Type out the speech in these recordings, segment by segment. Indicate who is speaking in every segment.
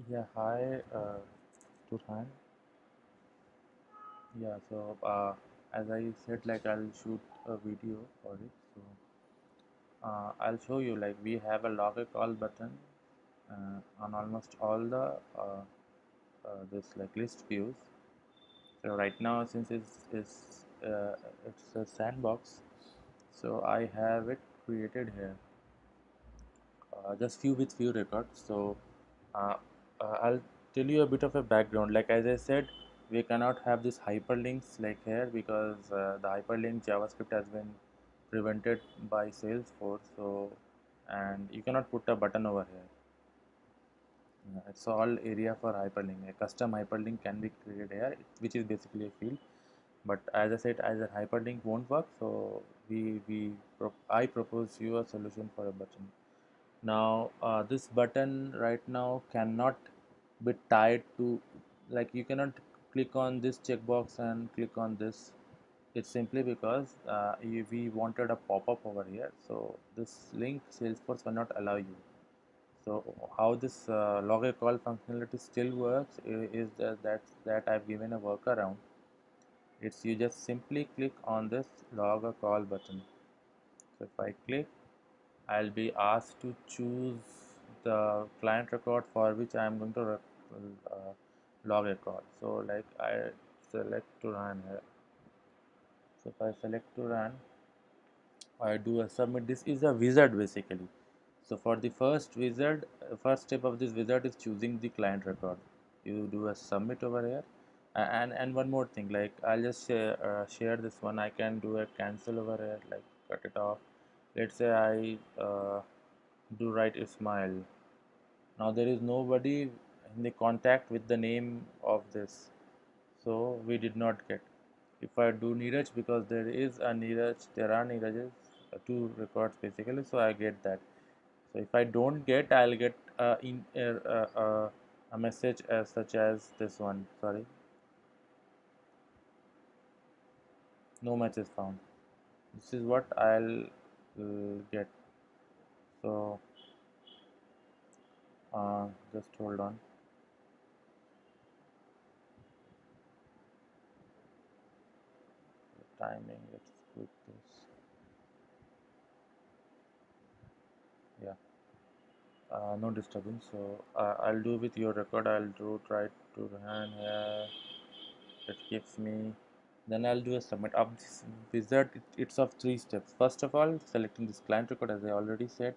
Speaker 1: Yeah, hi, Turhan. Yeah, so as I said, like I'll shoot a video for it. So I'll show you like we have a log a call button on almost all the this like list views. So right now, since it's a sandbox, so I have it created here. Just few with few records. So uh, I'll tell you a bit of a background. Like as I said, we cannot have these hyperlinks like here because the hyperlink JavaScript has been prevented by Salesforce. So and you cannot put a button over here. It's all area for hyperlink. A custom hyperlink can be created here, which is basically a field. But as I said, as a hyperlink won't work, so I propose you a solution for a button. Now this button right now cannot be tied to, like you cannot click on this checkbox and click on this. It's simply because we wanted a pop-up over here, so this link Salesforce will not allow you. So how this log a call functionality still works is that I've given a workaround. It's you just simply click on this log a call button. So if I click, I'll be asked to choose the client record for which I am going to log a call. So like I select to run here. So if I select to run, I do a submit. This is a wizard basically. So for the first step of this wizard is choosing the client record. You do a submit over here, and one more thing. Like I'll just share this one. I can do a cancel over here. Like cut it off. Let's say I do write Ismail. Now there is nobody in the contact with the name of this, so we did not get. If I do Neeraj, because there is a Neeraj, there are Neerajas, two records basically, so I get that. So if I don't get, I'll get a message as such as this one. Sorry, no match is found. This is what I'll get. So just hold on. Timing. Let's put this. Yeah. No disturbance. So I'll do with your record. I'll do try to run here. It gives me. Then I'll do a submit. Of this wizard, it's of three steps. First of all, selecting this client record, as I already said,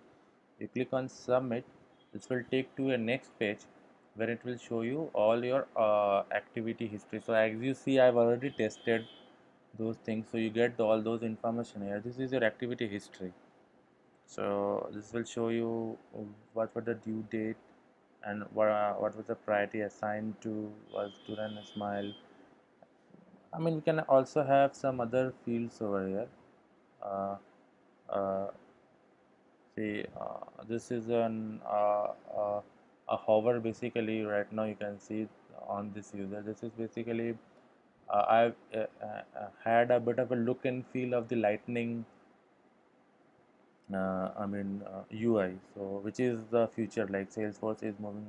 Speaker 1: you click on submit. This will take to a next page where it will show you all your activity history. So as you see, I've already tested those things. So you get all those information here. This is your activity history. So this will show you what was the due date and what was the priority assigned to was Turan Ismail. I mean, we can also have some other fields over here. Uh, uh, See, this is a hover basically. Right now, you can see on this user. This is basically I've had a bit of a look and feel of the Lightning UI, so which is the future. Like Salesforce is moving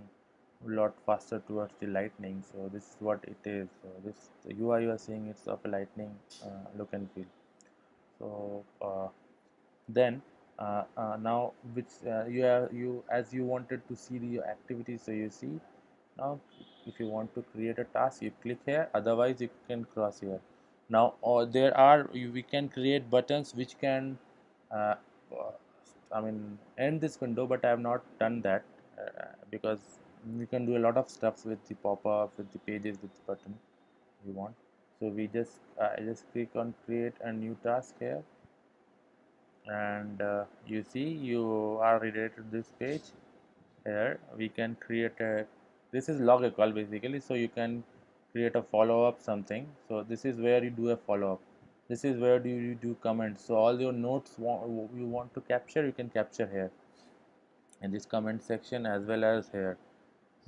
Speaker 1: a lot faster towards the Lightning, so this is what it is. So this the UI you are seeing, it's of a Lightning look and feel. So then now which you as you wanted to see the activities, so you see now if you want to create a task, you click here, otherwise you can cross here. Now or there are we can create buttons which can uh, uh, end this window, but I have not done that because you can do a lot of stuff with the pop-up, with the pages, with the button you want. So we just I just click on create a new task here, and you see you are redirected to this page. Here we can create a, this is log a call basically, so you can create a follow-up something. So this is where you do a follow-up, this is where you do comments. So all your notes you want to capture, you can capture here in this comment section as well as here.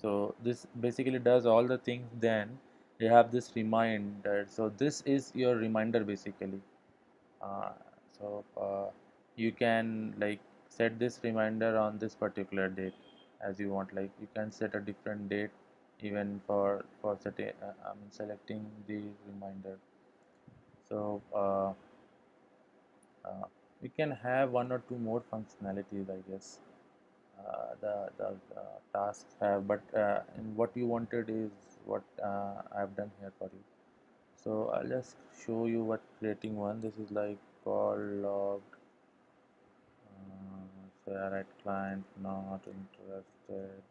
Speaker 1: So this basically does all the things. Then you have this reminder, so this is your reminder basically. uh, so you can like set this reminder on this particular date, as you want. Like you can set a different date even for setting selecting the reminder. So uh, we can have one or two more functionalities, I guess. The tasks have, but and what you wanted is what I've done here for you. So I'll just show you what creating one. This is like call logged, share at client not interested.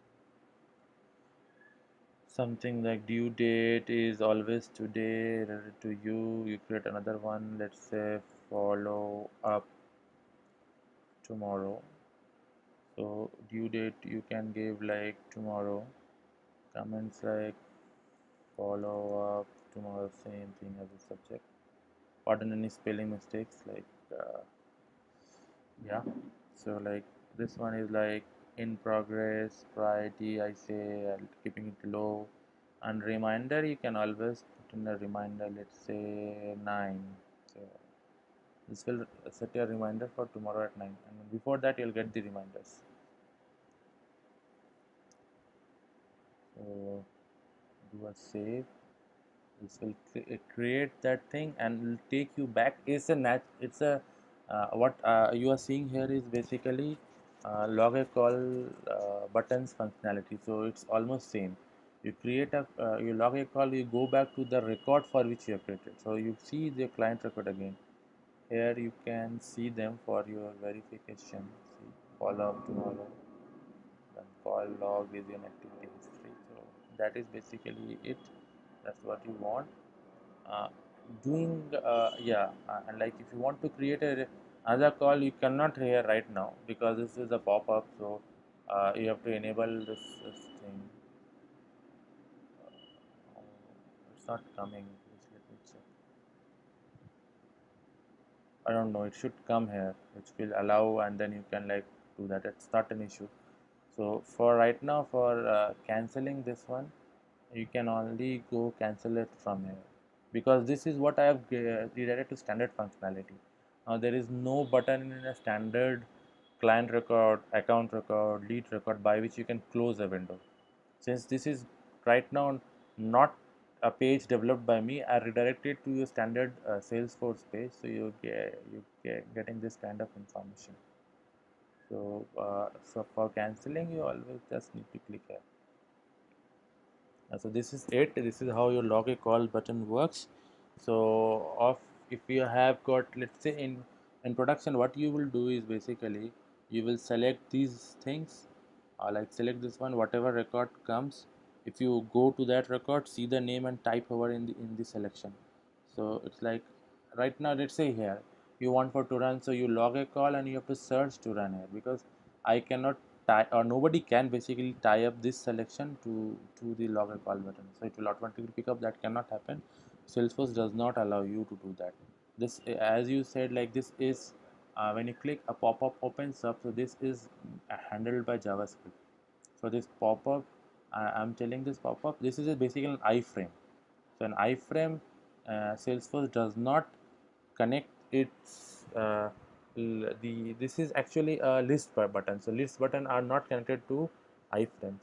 Speaker 1: Something like due date is always today related to you. You create another one. Let's say follow up tomorrow. So due date you can give like tomorrow. Comments like follow up tomorrow, same thing as the subject. Pardon any spelling mistakes, like yeah. So like this one is like in progress, priority I say, keeping it low, and reminder you can always put in a reminder, let's say 9. So this will set a reminder for tomorrow at 9, and before that you'll get the reminders. So do a save. This will create that thing and will take you back. It's a what you are seeing here is basically log a call buttons functionality. So it's almost same. You create a you log a call, you go back to the record for which you have created. So you see the client record again. Here you can see them for your verification. See, follow up tomorrow, then call log is in activity history. So that is basically it. That's what you want. uh, Doing yeah, and like if you want to create another call, you cannot hear right now because this is a pop-up. So you have to enable this thing. It's not coming. Just let me check. I don't know, it should come here, which will allow, and then you can like do that. It's not an issue. So for right now, for canceling this one, you can only go cancel it from here, because this is what I have redirected to standard functionality. Now there is no button in a standard client record, account record, lead record by which you can close a window. Since this is right now not a page developed by me, I redirected to your standard Salesforce page, so you getting this kind of information. So for canceling, you always just need to click here. So this is it. This is how your log a call button works. So of if you have got, let's say in production, what you will do is basically you will select these things, like select this one, whatever record comes. If you go to that record, see the name and type over in the selection. So it's like right now, let's say here you want for to run, so you log a call and you have to search to run here, because I cannot tie, or nobody can basically tie up this selection to the log a call button, so it will automatically pick up. That cannot happen. Salesforce does not allow you to do that. This, as you said, like this is when you click, a pop-up opens up. So this is handled by JavaScript. So this pop-up, I'm telling this pop-up, this is basically an iframe. So an iframe, Salesforce does not connect its the this is actually a list button. So list button are not connected to iframes.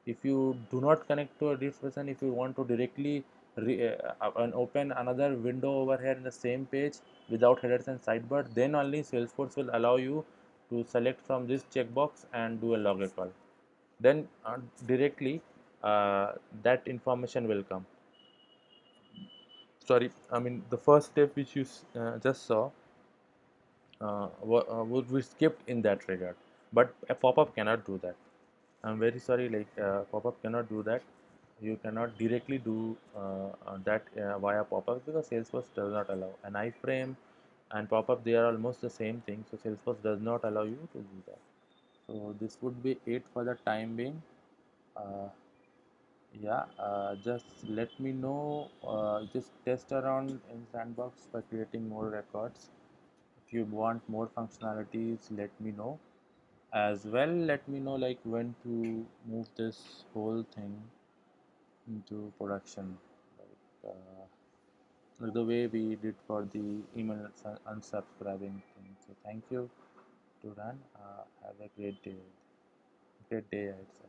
Speaker 1: If you do not connect to a list button, if you want to directly and open another window over here in the same page without headers and sidebar, then only Salesforce will allow you to select from this checkbox and do a log call. Then directly that information will come. Sorry, I mean the first step which you just saw would be skipped in that regard, but a pop-up cannot do that. I'm very sorry, like pop-up cannot do that. You cannot directly do that via pop-up, because Salesforce does not allow. An iframe and pop-up, they are almost the same thing, so Salesforce does not allow you to do that. So this would be it for the time being. uh, yeah, just let me know, just test around in Sandbox by creating more records. If you want more functionalities, let me know. As well, let me know like when to move this whole thing into production, like the way we did for the email unsubscribing thing. So thank you to run. Have a great day. Great day ahead, sir.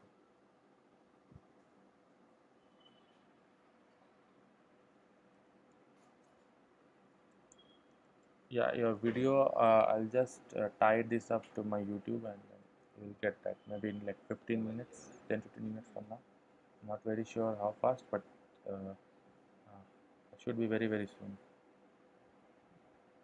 Speaker 1: Yeah, your video, I'll just tie this up to my YouTube and then you'll get that maybe in like 15 minutes, 10 15 minutes from now. I'm not very sure how fast, but it should be very, very soon.